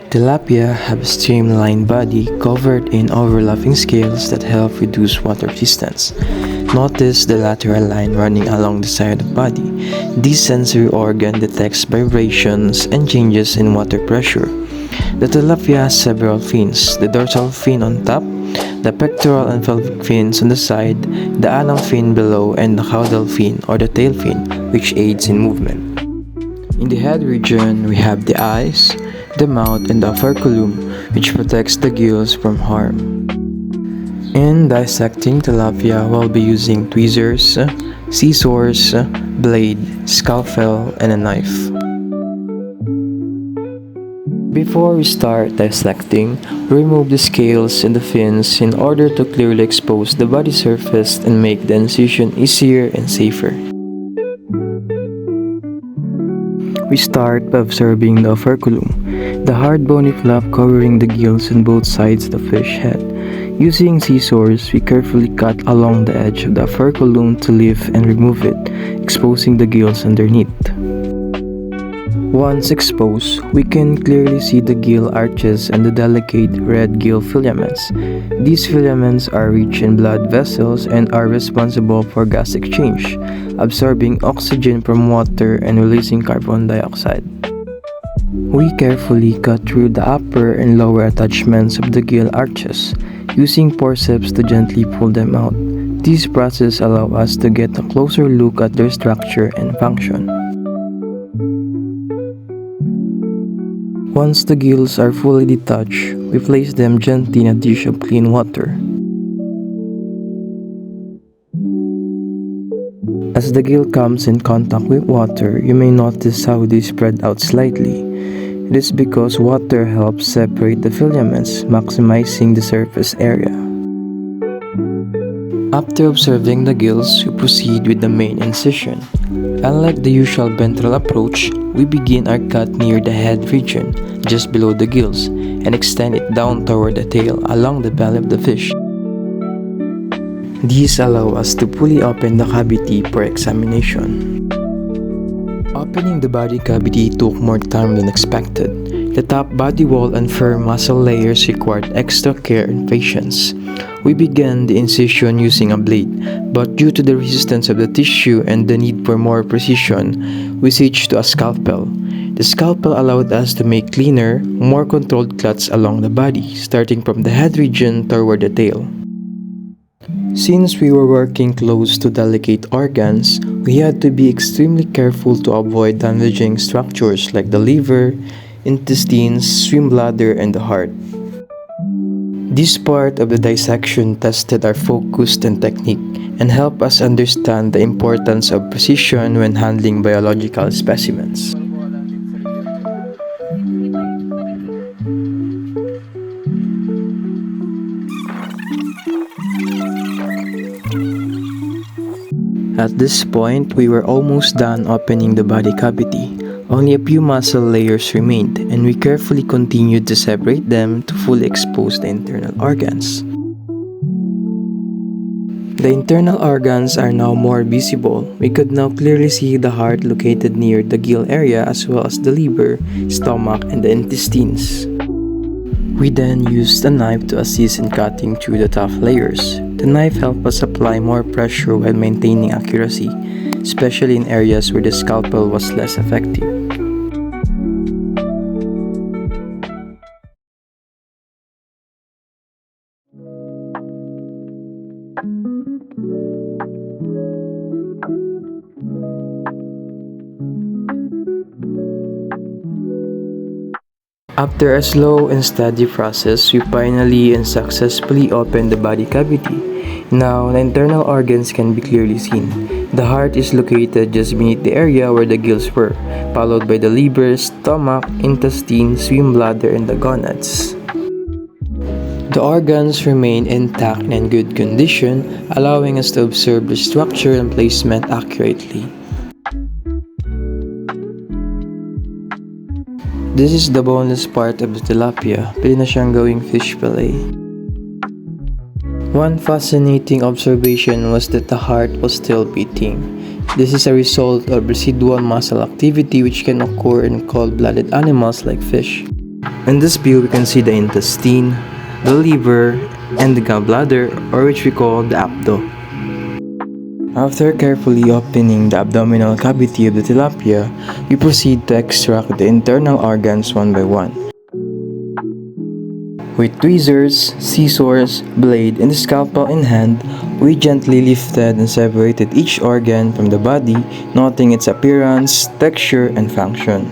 Tilapia have a streamlined body covered in overlapping scales that help reduce water resistance. Notice the lateral line running along the side of the body. This sensory organ detects vibrations and changes in water pressure. The tilapia has several fins: the dorsal fin on top, the pectoral and pelvic fins on the side, the anal fin below, and the caudal fin or the tail fin, which aids in movement. In the head region, we have the eyes, the mouth, and the operculum, which protects the gills from harm. In dissecting tilapia, we'll be using tweezers, scissors, blade, scalpel, and a knife. Before we start dissecting, remove the scales and the fins in order to clearly expose the body surface and make the incision easier and safer. We start by observing the operculum, the hard bony flap covering the gills on both sides of the fish head. Using scissors, we carefully cut along the edge of the operculum to lift and remove it, exposing the gills underneath. Once exposed, we can clearly see the gill arches and the delicate red gill filaments. These filaments are rich in blood vessels and are responsible for gas exchange, absorbing oxygen from water and releasing carbon dioxide. We carefully cut through the upper and lower attachments of the gill arches, using forceps to gently pull them out. This process allows us to get a closer look at their structure and function. Once the gills are fully detached, we place them gently in a dish of clean water. As the gill comes in contact with water, you may notice how they spread out slightly. It is because water helps separate the filaments, maximizing the surface area. After observing the gills, we proceed with the main incision. Unlike the usual ventral approach, we begin our cut near the head region, just below the gills, and extend it down toward the tail along the belly of the fish. These allow us to fully open the cavity for examination. Opening the body cavity took more time than expected. The top body wall and firm muscle layers required extra care and patience. We began the incision using a blade, but due to the resistance of the tissue and the need for more precision, we switched to a scalpel. The scalpel allowed us to make cleaner, more controlled cuts along the body, starting from the head region toward the tail. Since we were working close to delicate organs, we had to be extremely careful to avoid damaging structures like the liver, intestines, swim bladder, and the heart. This part of the dissection tested our focus and technique and helped us understand the importance of precision when handling biological specimens. At this point, we were almost done opening the body cavity. Only a few muscle layers remained, and we carefully continued to separate them to fully expose the internal organs. The internal organs are now more visible. We could now clearly see the heart located near the gill area, as well as the liver, stomach, and the intestines. We then used a knife to assist in cutting through the tough layers. The knife helped us apply more pressure while maintaining accuracy, especially in areas where the scalpel was less effective. After a slow and steady process, we finally and successfully opened the body cavity. Now, the internal organs can be clearly seen. The heart is located just beneath the area where the gills were, followed by the liver, stomach, intestine, swim bladder, and the gonads. The organs remain intact and in good condition, allowing us to observe the structure and placement accurately. This is the boneless part of the tilapia. Pwede na siyang gawing fish fillet. One fascinating observation was that the heart was still beating. This is a result of residual muscle activity which can occur in cold-blooded animals like fish. In this view, we can see the intestine, the liver, and the gallbladder, or which we call the abdo. After carefully opening the abdominal cavity of the tilapia, we proceed to extract the internal organs one by one. With tweezers, scissors, blade, and scalpel in hand, we gently lifted and separated each organ from the body, noting its appearance, texture, and function.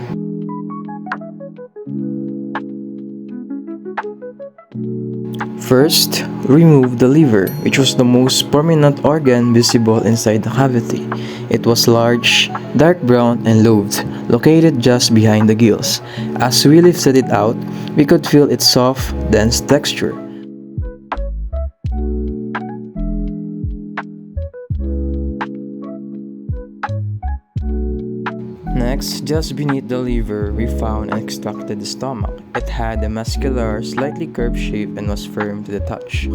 First, remove the liver, which was the most prominent organ visible inside the cavity. It was large, dark brown, and lobed, located just behind the gills. As we lifted it out, we could feel its soft, dense texture. Next, just beneath the liver, we found and extracted the stomach. It had a muscular, slightly curved shape and was firm to the touch.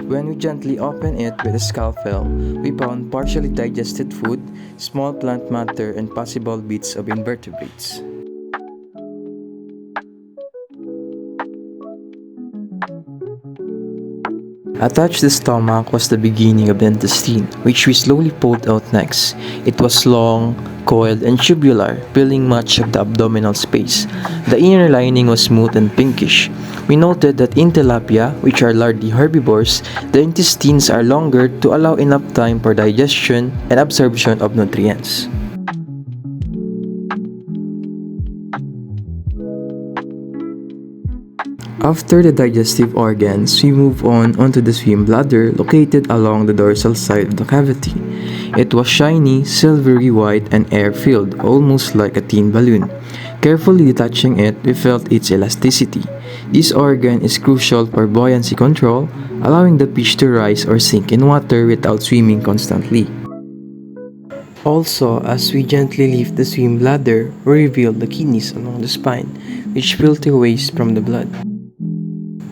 When we gently opened it with a scalpel, we found partially digested food, small plant matter, and possible bits of invertebrates. Attached to the stomach was the beginning of the intestine, which we slowly pulled out next. It was long, coiled, and tubular, filling much of the abdominal space. The inner lining was smooth and pinkish. We noted that in tilapia, which are largely herbivores, the intestines are longer to allow enough time for digestion and absorption of nutrients. After the digestive organs, we move on onto the swim bladder located along the dorsal side of the cavity. It was shiny, silvery white and air-filled, almost like a tin balloon. Carefully detaching it, we felt its elasticity. This organ is crucial for buoyancy control, allowing the fish to rise or sink in water without swimming constantly. Also, as we gently lift the swim bladder, we reveal the kidneys along the spine, which filter waste from the blood.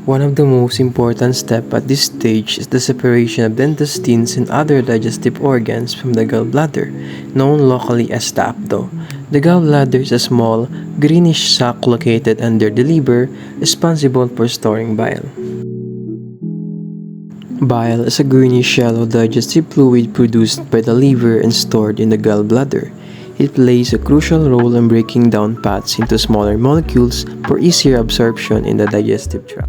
One of the most important steps at this stage is the separation of the intestines and other digestive organs from the gallbladder, known locally as the abdo. The gallbladder is a small, greenish sac located under the liver, responsible for storing bile. Bile is a greenish yellow digestive fluid produced by the liver and stored in the gallbladder. It plays a crucial role in breaking down fats into smaller molecules for easier absorption in the digestive tract.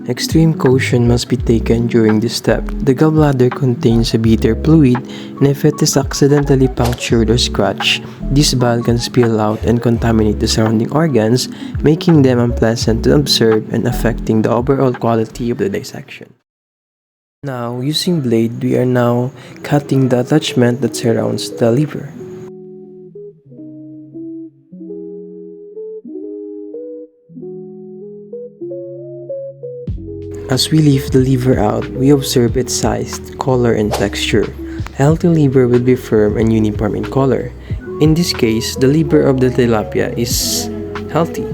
Extreme caution must be taken during this step. The gallbladder contains a bitter fluid, and if it is accidentally punctured or scratched, this bile can spill out and contaminate the surrounding organs, making them unpleasant to observe and affecting the overall quality of the dissection. Now, using blade, we are now cutting the attachment that surrounds the liver. As we lift the liver out, we observe its size, color, and texture. A healthy liver will be firm and uniform in color. In this case, the liver of the tilapia is healthy.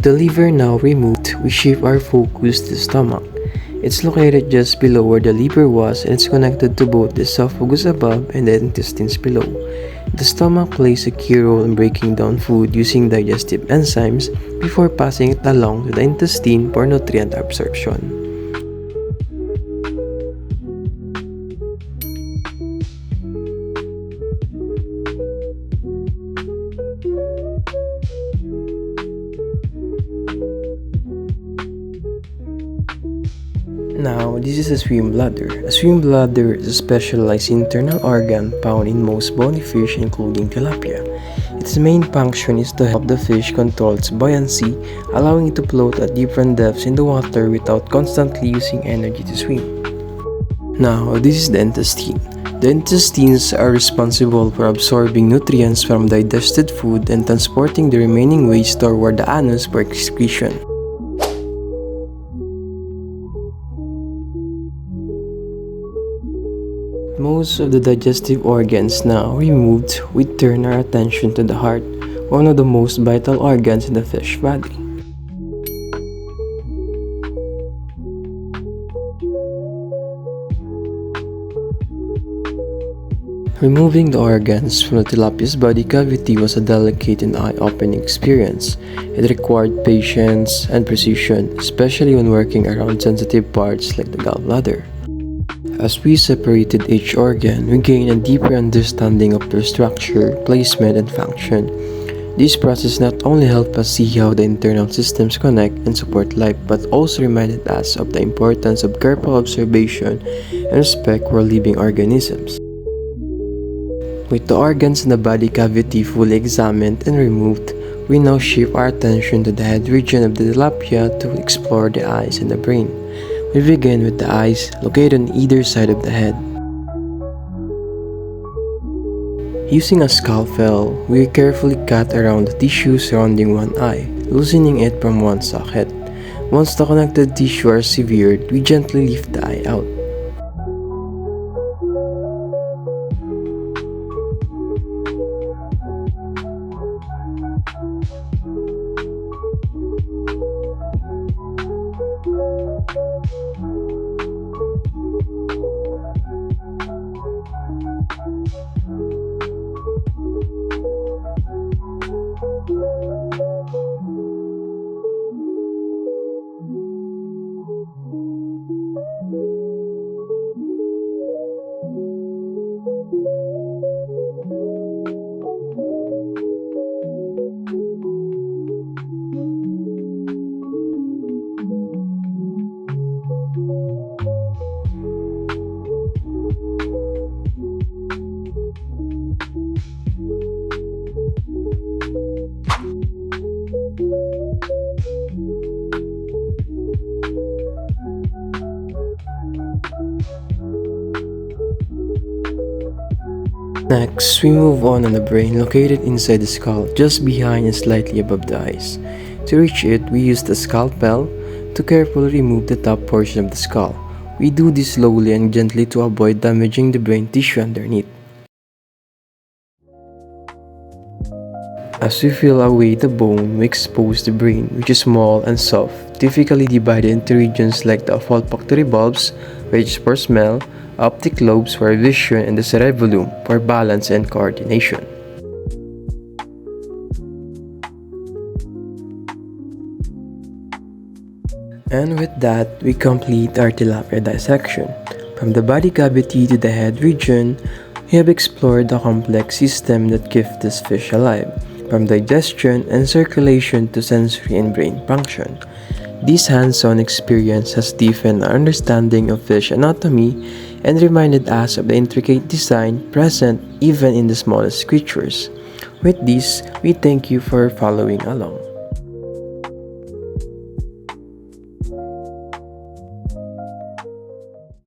The liver now removed, we shift our focus to the stomach. It's located just below where the liver was and it's connected to both the esophagus above and the intestines below. The stomach plays a key role in breaking down food using digestive enzymes before passing it along to the intestine for nutrient absorption. Now, this is a swim bladder. A swim bladder is a specialized internal organ found in most bony fish including tilapia. Its main function is to help the fish control its buoyancy, allowing it to float at different depths in the water without constantly using energy to swim. Now, this is the intestine. The intestines are responsible for absorbing nutrients from digested food and transporting the remaining waste toward the anus for excretion. Most of the digestive organs now removed, we turn our attention to the heart, one of the most vital organs in the fish body. Removing the organs from the tilapia's body cavity was a delicate and eye-opening experience. It required patience and precision, especially when working around sensitive parts like the gallbladder. As we separated each organ, we gained a deeper understanding of their structure, placement, and function. This process not only helped us see how the internal systems connect and support life, but also reminded us of the importance of careful observation and respect for living organisms. With the organs in the body cavity fully examined and removed, we now shift our attention to the head region of the tilapia to explore the eyes and the brain. We begin with the eyes, located on either side of the head. Using a scalpel, we carefully cut around the tissue surrounding one eye, loosening it from one socket. Once the connected tissue are severed, we gently lift the eye out. Next, we move on the brain located inside the skull, just behind and slightly above the eyes. To reach it, we use the scalpel to carefully remove the top portion of the skull. We do this slowly and gently to avoid damaging the brain tissue underneath. As we peel away the bone, we expose the brain, which is small and soft, typically divided into regions like the olfactory bulbs, which is for smell, optic lobes for vision, and the cerebellum for balance and coordination. And with that, we complete our tilapia dissection. From the body cavity to the head region, we have explored the complex system that keeps this fish alive, from digestion and circulation to sensory and brain function. This hands-on experience has deepened our understanding of fish anatomy and reminded us of the intricate design present even in the smallest creatures. With this, we thank you for following along.